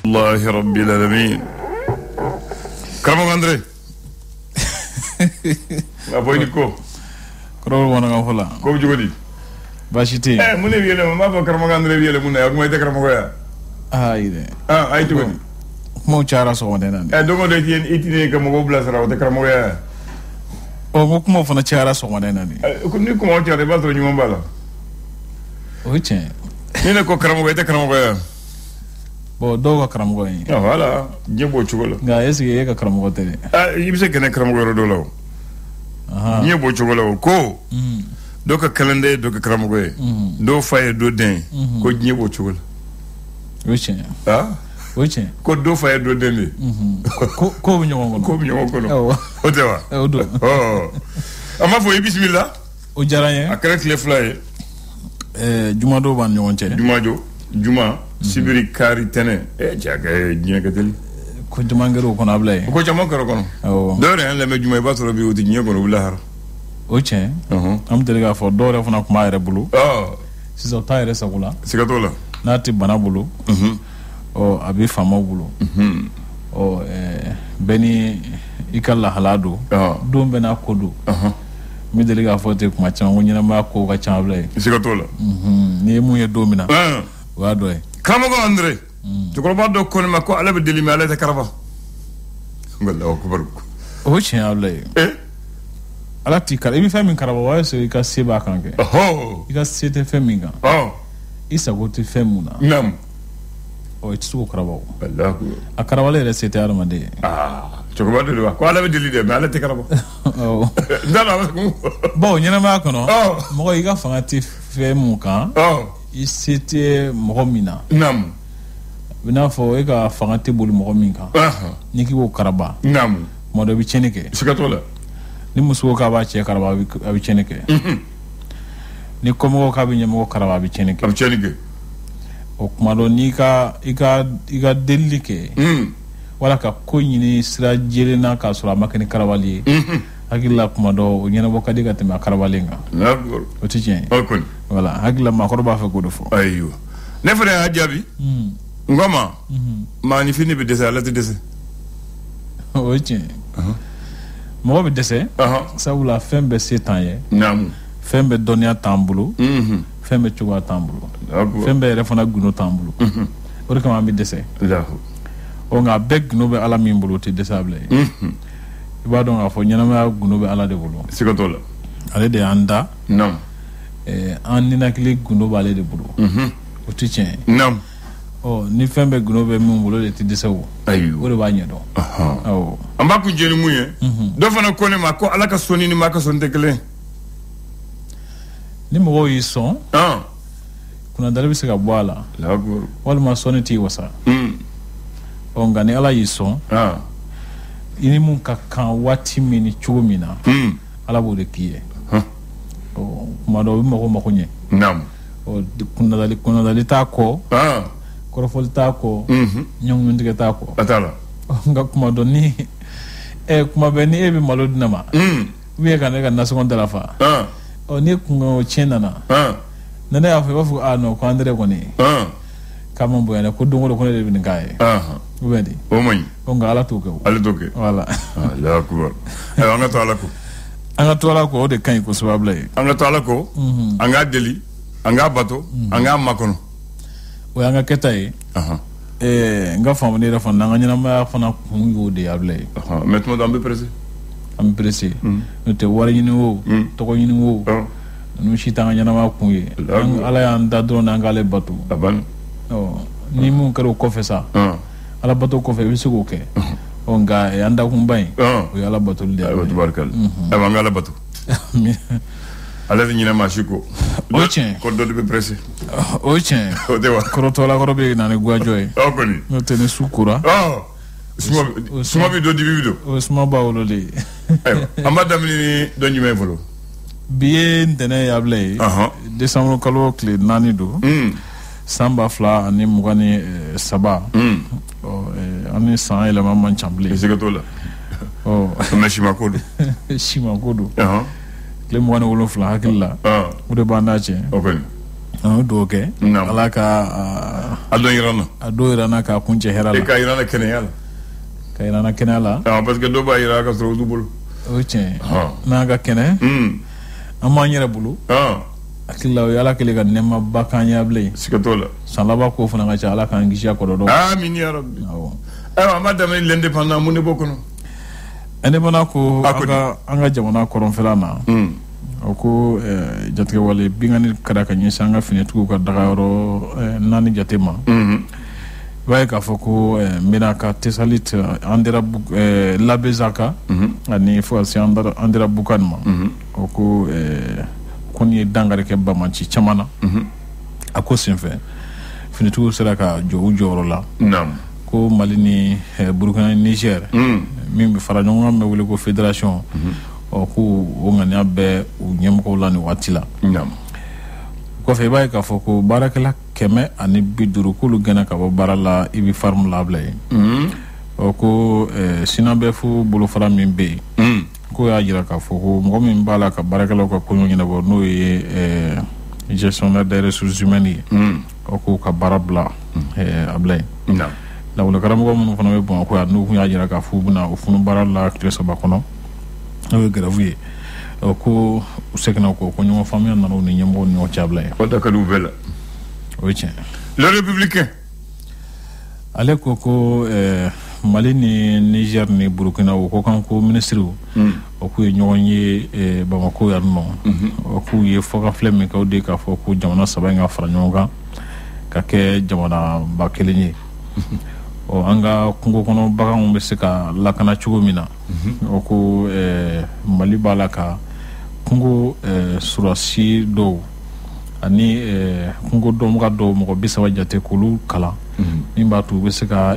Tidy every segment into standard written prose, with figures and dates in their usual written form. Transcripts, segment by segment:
الله رب العالمين كرم اندري ابوي ديكو كرول وانا غفلا كوب جودي باشيتي من يله ما كرم اندري يله من اك ما تكرم غيا ايده اي تو مو تشارا سو دينان دوغو دي تين ايتيني كم غو بلا سرا تكرم غيا او مو فنا تشارا سو دينان كوني كوم تشارا باسو ني مبالا ويتشي ني نكو كرم غيا تكرم غيا bo doga karamogo yi voilà jebo chugolo nga esi ka karamogo tele yibse kene karamogo do law jebo chugolo ko doka kalende doka karamogo do faye do den ko jebo chugolo weche weche ko do faye do den ko nyongo no o dewa do ama fo bismillah o jaranye akara clé fly juma do ban nyonche juma sibiri kari tene jaga nyagatel ko juma ngero kono ablay ko jama ngero kono dore en le me juma ba toro bi odi nyego wala har oche am delega fo dore fona ko mayre bulu si zo tayre sagula sigatola nati bana bulu o abi famo bulu o beni ikalla haladu dum bena kodu mi delega fo te ko ma chama nyina ma ko ka chama ablay sigatola ni mu ye domina wa doy kamago andre to ko baddo ko ma ko ala be delimi ala ta karaba wallahu akbar o chen ablay ala ti kala mi fami karaba wa so ka seba kanke ika sete feminga isa go ti femuna nam o itsu karaba wallahu akaraba le sete armade to ko baddo ko ala be delide ma ala ta karaba ndala bo nyina ma kono mo ika fanga ti femuka isete mogomina nam bina fo ega fangate bol mogominka niki wo karaba nam modo bi chenike sikatola ni musuko ka ba che karaba bi chenike ni komo ka bi nyemo karaba bi chenike o kuma do ni ka iga delike wala ka ko nyini sira jelena ka sura makani karabali hagilla kuma do nyena bo kadiga te ma karabalinga nagor o tijien okon wala hagilla ma ko ba fa godo fo ayo ne fere hajabi ngoma ma ni fini be desa la te desa o tijien mo be desa sabula fembe setan ye nam fembe donia tambulu fembe chuwa tambulu fembe refona guno tambulu o de kama mi desa lahu o nga beg no be ala min bulu te desable ba don afo nyama guno be ala de bulu sikatola ale de anda nam an nina kile guno ba ale de bulu o tijien nam o ni fembe guno be min bulu de te desawo ayo o de ba nyedo amba ku jeni muye do fana ko ne ma ko ala ka soni ni ma ka son tekle ni mo yi son kuna dalabi se ka boala lagor wal ma soni ti wasa o ngani ala yi son ini mun ka kan wati mini chumina ala bo de kiye o mado mo ko makunye nam o kuna dali ta ko ko fol ta ko nyong mun diga ta ko atala nga kuma do ni kuma be ni be malo dinama wi ka ne ka na seconde la fa o ni kungo chena na nana ya fa fu no ko andre ko ni kama mbo yana ko dongo ko ne be ngai ubedi o moy o nga ala to ko ala to ke wala ala ko anga to ala ko anga to ala ko de kan ko subable anga to ala ko anga deli anga bato anga makono o anga ketay nga famu ne rafa nga nyina ma fa na ku yo de able maintenant dans be pressé am pressé no te wara nyini wo to ko nyini wo no shi tanga nyina ma ku ye ala ya nda do na ngale bato aban ni mun karo ko fe sa ala bato ko fe bisugo ke o nga anda kumbai o ala bato de tabarakal aba ngala bato ala nyina ma shiko ko do be pressé o chen o dewa ko to la ko be na ne guajoy o ko ni no te ne sukura suma bi do di bido o suma ba wolo le amada mi do nyime volo bien tene yable décembre kalo clé nani do samba fla ani mugani saba ani san ele mamman chamble ezekatola na shimakodo le mugani wolo fla hakilla ude bandache okay do ke alaka ado irana ka kunche herala e ka irana kenela parce que do ba ira ka so dubul oche na ga kene amanyere bulu akilla yala kele ga nema bakanya blay sikatola salaba ko funa ga ala kan gisha ko do amin ya rabbi madame l'indépendant mun bokono indépendant ko anga jamana koron felana ko jatke wale bingani kada ka nyi sanga fine tuku ka dagaro nani jatema waye ka foko mina ka tesalit andira labezaka ani fo asi andira bukanma ko koni dangare ke bamanci chamana ako senfe fine tuku sera ka joro la ko Mali ni Burkina Niger min be fara ɲɔgɔn kan bɛ wele ko fédération ko o ŋaniya bɛ u ɲɛmɔgɔw la ni waati la kɔfɛ i b'a ye k'a fɔ ko baarakɛla 150 k'olu gɛnna ka bɔ baara la i bɛ farm labila ye ko sinan bɛ fo bolofara min bɛ yen ko y'a jira k'a fɔ ko mɔgɔ min b'a la ka baarakɛlaw ka kɔɲɔ ɲɛnabɔ n'o ye gestionnaire des ressources humaines ye ko ka baara bila a bila yen lawulo karamɔgɔ minnu fana bɛ Bamakɔ yan n'u kun y'a jira k'a fɔ u bɛna o funu baara la tile 3 kɔnɔ n'o ye grève ye ko u seginna ko ɲɔgɔn faamuya nana u ni ɲɛmɔgɔw ni ɲɔgɔn cɛ a bila yen. o da ka di u bɛɛ la. o ye tiɲɛ. le républicain. ale ko Mali ni Niger ni Burkina o ko kan ko ministres o k'u ye ɲɔgɔn ye Bamakɔ yan nɔ o k'u ye fɔkafilɛ min kɛ o de k'a fɔ ko jamana 3 in ka fara ɲɔgɔn kan ka kɛ jamana ba kelen ye. an ka kungo kɔnɔ baganw bɛ se ka lakana cogo min na o ko Mali b'a la ka kungo surasi dɔw ani kungo dɔnbaga dɔw mɔgɔ 30 jate k'olu kalan min b'a to u bɛ se ka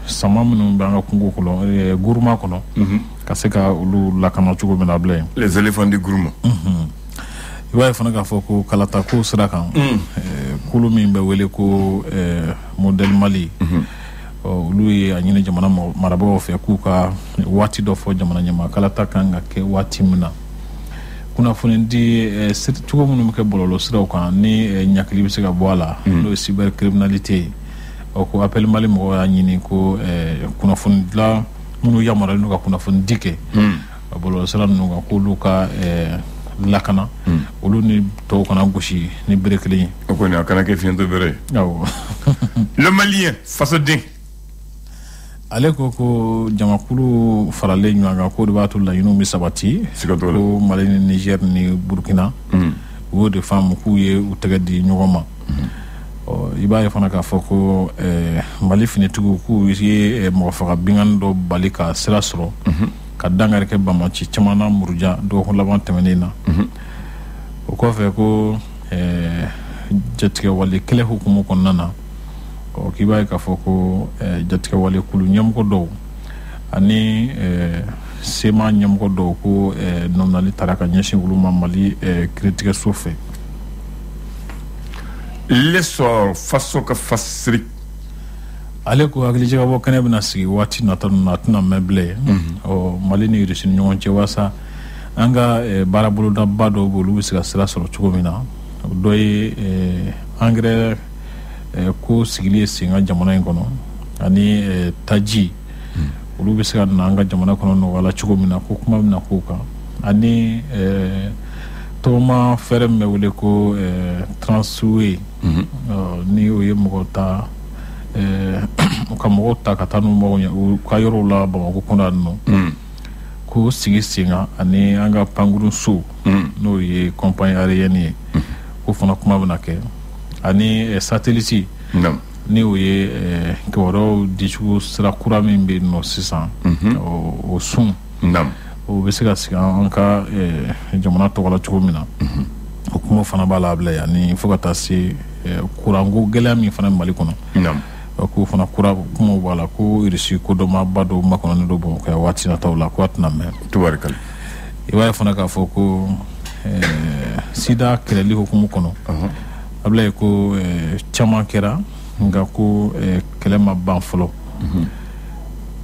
sama minnu bɛ an ka kungo kɔnɔ guruma kɔnɔ ka se ka olu lakana cogo min na bila yen. les éléphants du guruma. i b'a ye fana k'a fɔ ko kalata ko sira kan kulu min bɛ wele ko modèle Mali olu ye a ɲini jamana marabagaw fɛ k'u ka waati dɔ fɔ jamana ɲɛma kalata kan ka kɛ waati min na kunnafoni di cogo minnu bɛ kɛ bɔlɔlɔ siraw kan ni ɲakili bɛ se ka bɔ a la n'o ye cybercriminalité ye ko appel Mali mɔgɔw y'a ɲini ko kunnafoni dilan minnu yamaruyalen don ka kunnafoni di kɛ bɔlɔlɔ sira ninnu kan k'olu ka lakana olu ni tɔw kana gosi ni bere kelen ye. o kɔni a kana kɛ fiɲɛtɔ bere ye. awɔ. le malien fasoden. ale ko jamakulu faralen ɲɔgɔn kan ko de b'a to laɲiniw bɛ sabati. ko Mali ni Niger ni Burkina u y'o de faamu k'u ye u tɛgɛ di ɲɔgɔn ma. i b'a ye fana k'a fɔ ko Mali finitigiw k'u ye mɔgɔ faga bingani dɔ bali ka sira sɔrɔ ka dangari kɛ Bamaci caman na Muruja dɔgɔkun laban tɛmɛnen na o kɔfɛ ko jatigɛwale kɛlɛ hukumu kɔnɔna na k'i b'a ye k'a fɔ ko jatigɛwale kulu ɲɛmɔgɔ dɔw ani sema ɲɛmɔgɔ dɔw ko nɔminali taara ka ɲɛsin olu ma Mali kiiritigɛso fɛ. l'essor faso ka fasiri. ale ko hakilijagabɔ bɔ kɛnɛ bɛna sigi waati nata na a tɛna mɛn bilen Mali ni Irisi ni ɲɔgɔn cɛ walasa an ka baara bolodaba dɔw bɛ olu bɛ se ka sira sɔrɔ cogo min na dɔ ye engrais ko sigili ye sen ka jamana in kɔnɔ ani taji olu bɛ se ka na an ka jamana kɔnɔ nɔgɔya cogo min na ko kuma bɛna k'o kan ani tɔgɔma fɛrɛ min bɛ wele ko Transway ni o ye mɔgɔ ta ka mɔgɔw ta ka taa n'u mɔgɔw ye u ka yɔrɔw la Bamakɔ kɔnɔ yan nɔ ko sigi sen kan ani an ka pankurun so n'o ye compagnie aérienne ye ko fana kuma bɛna kɛ ani satellite ni o ye kibaruyaw dicogo sira kura min bɛ yen nɔ sisan o sun o bɛ se ka sigi an ka jamana tɔgɔ la cogo min na o kuma fana b'a la bila yan ni fo ka taa se kuranko gɛlɛya min fana Mali kɔnɔ ko fana kura kumaw b'a la ko Irisi kodɔnmaba dɔw makɔnɔnen dɔ Bamakɔ waati nataw la ko a tɛna mɛn. tubarikali. i b'a ye fana k'a fɔ ko sida kɛlɛli hukumu kɔnɔ a bila ye ko caman kɛra nka ko kɛlɛ ma ban fɔlɔ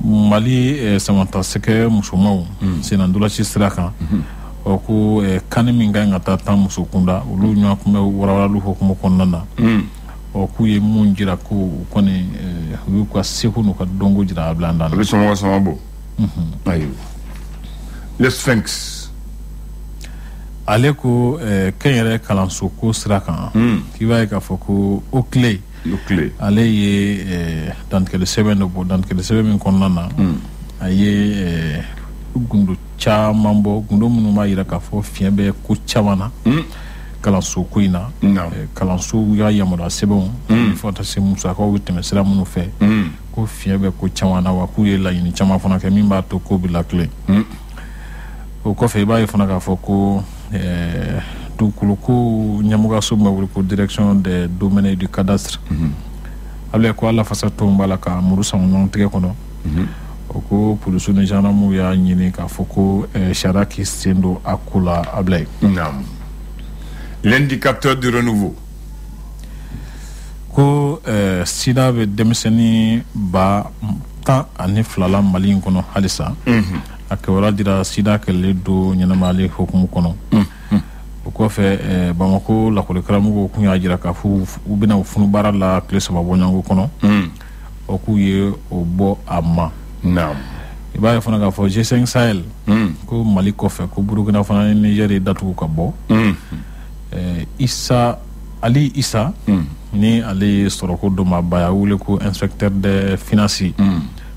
Mali samatasɛgɛ musomanw senandolaci sira kan ko kani min ka ɲi ka taa muso kunda olu ɲɔgɔn kun bɛ warawalali hukumu kɔnɔna na o ku ye mun jira ko koni yu ko seku no ka dongo jira blanda le sama bo ayo le Sphinx ale ko kenyere kalanso ko sirakan ki va ka foko o clé ale ye dans que le semaine min konnana aye gundu chamambo gundu munu ma yira ka fo fiembe ku chamana kalanso ko ina kalanso ya yamoda sebon fo ta se musa ko witeme sira munu fe ko fiembe ku chamana wa ku ye la yini chama fona ke mimba to ko bi la clé o ko fe ba fona ka fo ko du kuluku nyamuga summa ko direction des domaines du cadastre ale ko ala fasa to mbala ka murusa non tege kono ko police ne janamu ya nyini ka foko sharaki sendo akula ablay nam l'indicateur du renouveau ko sida be demiseni ba ta ani flala mali kono halisa akewala dira sida kele do nyanamali hukumu kono ko fe bamako la ko karamugo kunya jira ka fu ubina funu bara la clé sama bonyango kono o ku ye o bo amma naam iba fana ka fo G5 Sahel ko Mali ko fe ko Burkina fana Niger datu ka bo Ali Issa ni ale soroko do mabaya wule ko inspecteur des finances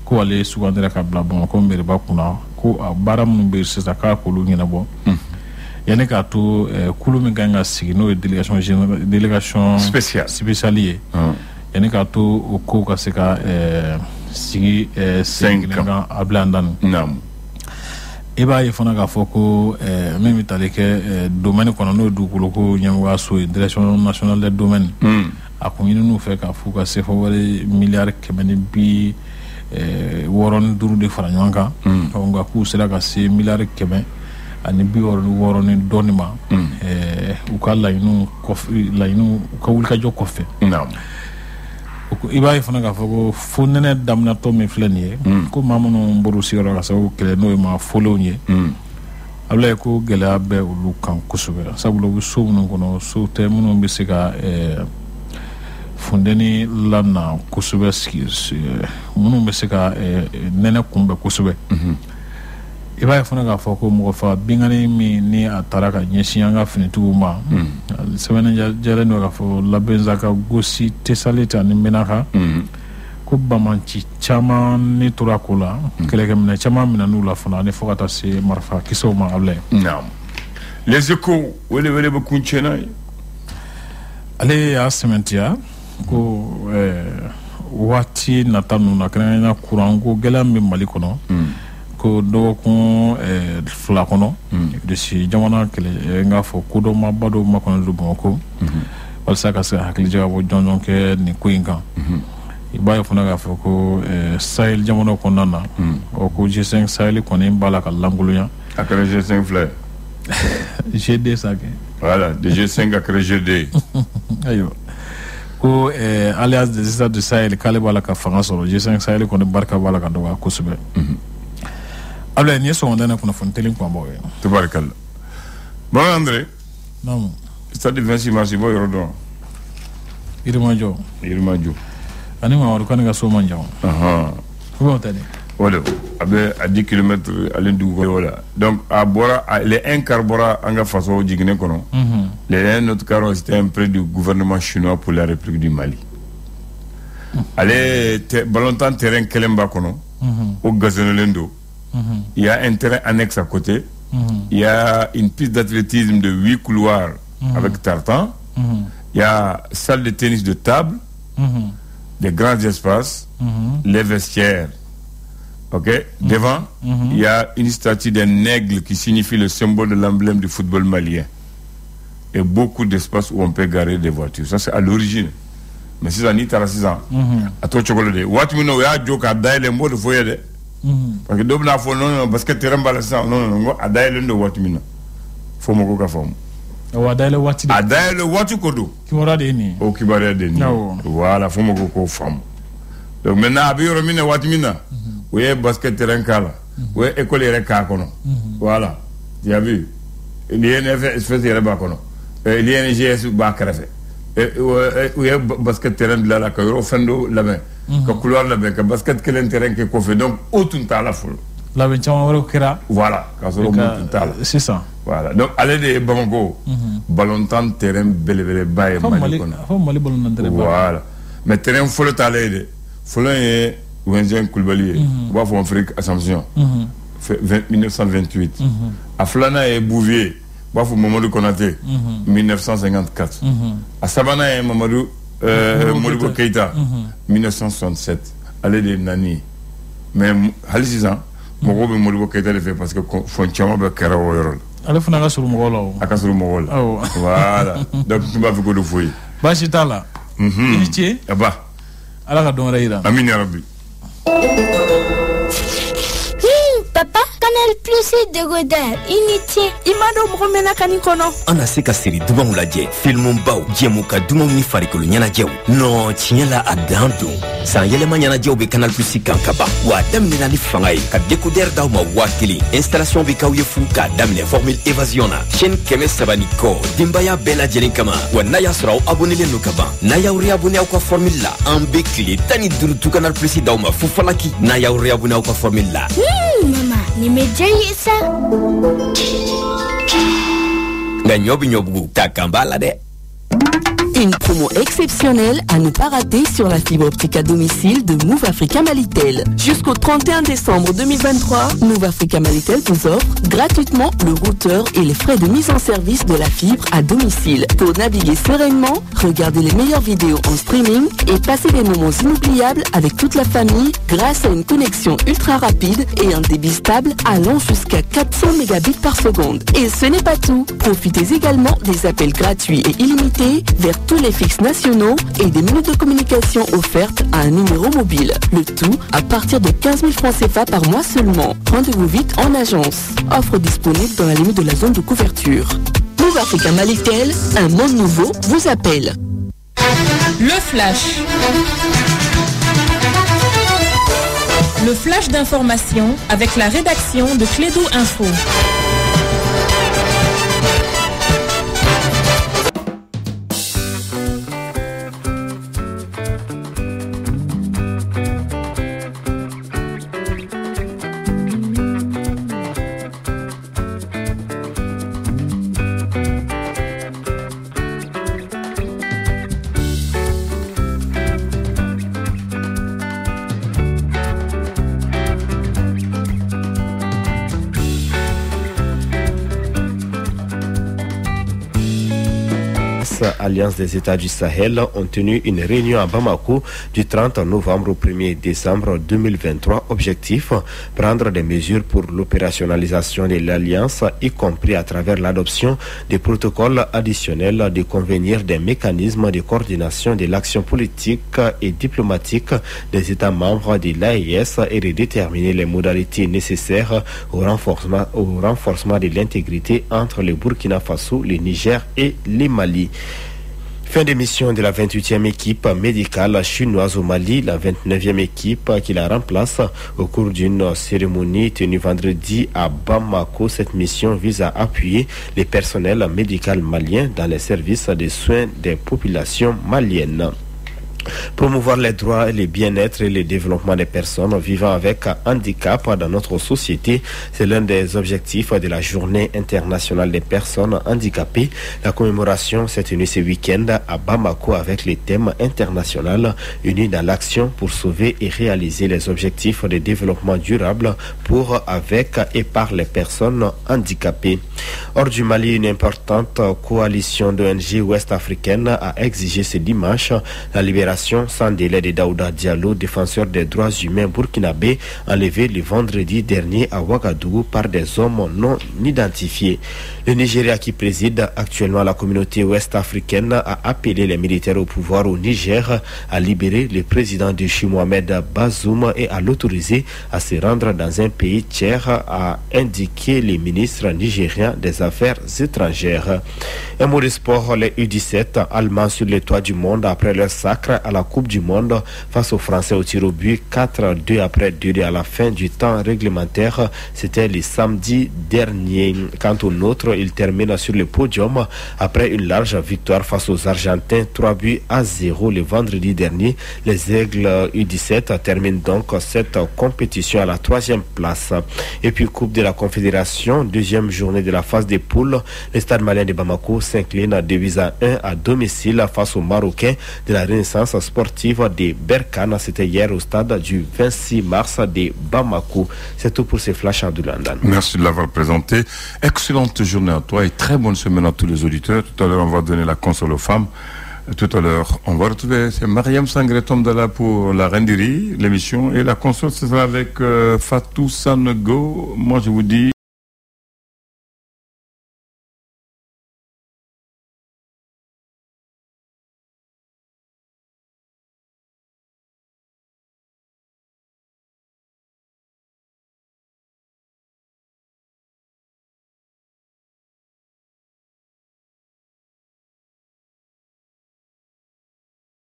ko ale sugandira ka bla bon ko mbere ba kuna ko baram be sisa ka ko lu ngina bo yani ka to kulu min ganga sigino délégation spéciale yani ka to ko ka se ka sigi 5 ans ablandan nam eba ye fona ka foko même taleke domaine kono no du kulu ko nyamwa so direction nationale des domaines a ko yinu fe ka fuka se fo wale milliard kemeni bi woron duru de faranyanga on ga ku sera ka se milliard kemeni ani bi woroni donima ukala inu kofi la inu ka wulka jo kofi naam ko ibaay fana ga fago fonene damna to me flanie ko mamuno mboru sigaro ga sawo kele no ma folonye abla ko gela be ulu kan kusube sabulo bu sumunu kono so te muno be siga fondeni lana kusube skis muno be siga nene kumbe kusube iba fana ga foko mo fa bingani mi ni ataraka nyesianga finituma semena jale no ga fo labenza ka gosi tesalita ni menaka ko bamanci chama ni turakula keleke mina chama mina nula fana ne fokata se marfa kisoma able naam les échos wele be kunchena ale ya sementia ko wati natanu na kana kurango gelambe malikono ko do ko fla kono de si jamana kele nga fo ko do ma bado ma kono do boko wal saka sa hakli jawabo jonjon ke ni kuinga ibaye fona ga fo ko Sahel jamana ko nana o ko G5 Sahel ko ni bala ka langulunya akere G5 fleur GD sake voilà de G5 akere GD ayo ko alias des états de Sahel kale bala ka fanga soro G5 Sahel ko ni barka bala ka do ka kusube abla ni so ndana kuna fontelin kwa boye tabarakallah bon André non stade 26 mars boy rodon irma jo ani ma waru kan ga so manja ko tane wala abe à 10 km alen du wala donc à bora les incarbora anga façon jigné kono les notre caro c'était un prêt du gouvernement chinois pour la République du Mali allez balontan terrain kelemba kono au gazonelendo. Il y a un terrain annexe à côté. Il y a une piste d'athlétisme de 8 couloirs avec tartan. Il y a salle de tennis de table, des grands espaces, les vestiaires. Ok. Devant, il y a une statue d'un aigle qui signifie le symbole de l'emblème du football malien. Et beaucoup d'espaces où on peut garer des voitures. Ça, c'est à l'origine. Mais si ça n'y est 6 ans, à toi, chocolat. What we know, il y a joke à d'ailleurs les mots de foyer. Parce que dobna fo non parce que terrain balançant non adaile ndo watu mina fo moko ka fo o adaile watu kodo kimora de ni o kibare de ni voilà fo moko ko fam donc maintenant abi yoro mina watu mina oui basket terrain kala oui école yere ka kono voilà tu as vu il y a une espèce de ba kono il y a une GS ba krefe où est basket terrain de la Cairo, fendo la main, que couloir la main, que basket quel terrain que qu'on fait donc autant à la foule. La voilà, c'est ça. Voilà, donc allez de Bamako, ballon temps terrain belle bail voilà, mais terrain foule t'allez de, foule est Wenzen Koulibaly, on va Afrique Ascension, 1928, à Flana et Bouvier. Bafou Mamadou Konaté, 1954. À Sabana et Mamadou Modibo Keïta, 1967. Allez de Nani. Mais Halisizan, Mogo Modibo Keïta le fait parce que Fonchama be Kara Oyorol. Allez Funaga sur Mogolo. Akasuru Mogol. Voilà. Donc tu vas faire quoi de fouille. Bachitala. Initié. Aba. Ala Don Reira. Amin ya Rabbi. Papa, Canal Plus de Godard, initié. Imado Mromena Kanikono. On a se ka siri dubanw lajɛ filmu baw jɛmu ka dumanw ni farikolo ɲɛnajɛw non tiɲɛ la a dan don san yɛlɛma ɲɛnajɛw bɛ Canal Plus kan ka ban wa daminɛna ni fanga ye ka décodeur d'aw ma 1000 installation bɛ k'aw ye fu k'a daminɛ formule évasion na chaîne 300 ni kɔ denbaya bɛɛ lajɛlen kama wa n'a y'a sɔrɔ aw abonnelen don ka ban n'a y'aw réabonné aw ka formule la an bɛ tile 15 tu Canal Plus d'aw ma fu falaki n'a y'aw réabonné aw ka formule la Maman, ni me jaye ça. nga ɲɔ bi ɲɔbugu ta kan b'a la dɛ. Une promo exceptionnelle à ne pas rater sur la fibre optique à domicile de Move Africa Malitel. Jusqu'au 31 décembre 2023, Move Africa Malitel vous offre gratuitement le routeur et les frais de mise en service de la fibre à domicile pour naviguer sereinement, regarder les meilleures vidéos en streaming et passer des moments inoubliables avec toute la famille grâce à une connexion ultra rapide et un débit stable allant jusqu'à 400 mégabits par seconde. Et ce n'est pas tout. Profitez également des appels gratuits et illimités vers tous les fixes nationaux et des minutes de communication offertes à un numéro mobile. Le tout à partir de 15 000 francs CFA par mois seulement. Rendez-vous vite en agence. Offre disponible dans la limite de la zone de couverture. Move Africa Malitel, un monde nouveau vous appelle. Le flash. Le flash d'information avec la rédaction de Clédou Info. Alliance des États du Sahel ont tenu une réunion à Bamako du 30 novembre au 1er décembre 2023. Objectif, prendre des mesures pour l'opérationnalisation de l'Alliance, y compris à travers l'adoption des protocoles additionnels, de convenir des mécanismes de coordination de l'action politique et diplomatique des États membres de l'AES et de déterminer les modalités nécessaires au renforcement de l'intégrité entre le Burkina Faso, le Niger et le Mali. Fin d'émission de la 28e équipe médicale chinoise au Mali, la 29e équipe qui la remplace au cours d'une cérémonie tenue vendredi à Bamako. Cette mission vise à appuyer les personnels médicaux maliens dans les services de soins des populations maliennes. Promouvoir les droits et le bien-être et le développement des personnes vivant avec handicap dans notre société, c'est l'un des objectifs de la Journée internationale des personnes handicapées. La commémoration s'est tenue ce week-end à Bamako avec le thème international unis dans l'action pour sauver et réaliser les objectifs de développement durable pour, avec et par les personnes handicapées. Hors du Mali, une importante coalition d'ONG ouest-africaines a exigé ce dimanche la libération sans délai de Daouda Diallo, défenseur des droits humains burkinabé, enlevé le vendredi dernier à Ouagadougou par des hommes non identifiés. Le Nigeria, qui préside actuellement la communauté ouest-africaine, a appelé les militaires au pouvoir au Niger à libérer le président de Chine Mohamed Bazoum et à l'autoriser à se rendre dans un pays tiers, a indiqué le ministre nigérien des Affaires étrangères. Un mot de sport, les U17 allemands sur les toits du monde après leur sacre à la Coupe du Monde face aux Français au tir au but 4-2 après durée à la fin du temps réglementaire. C'était le samedi dernier. Quant au nôtre, il termine sur le podium après une large victoire face aux Argentins 3-0 le vendredi dernier. Les Aigles U17 terminent donc cette compétition à la 3e place. Et puis Coupe de la Confédération, deuxième journée de la phase des poules, le Stade malien de Bamako s'incline 2-1 à domicile face aux Marocains de la Renaissance sportive de Berkane. C'était hier au stade du 26 mars de Bamako. C'est tout pour ces flashs, Abdoulandan. Merci de l'avoir présenté. Excellente journée à toi et très bonne semaine à tous les auditeurs. Tout à l'heure, on va donner la console aux femmes. Tout à l'heure, on va retrouver Mariam Sangré Tomdala pour la Rendiri, l'émission, et la console, ce sera avec Fatou Sanogo. Moi, je vous dis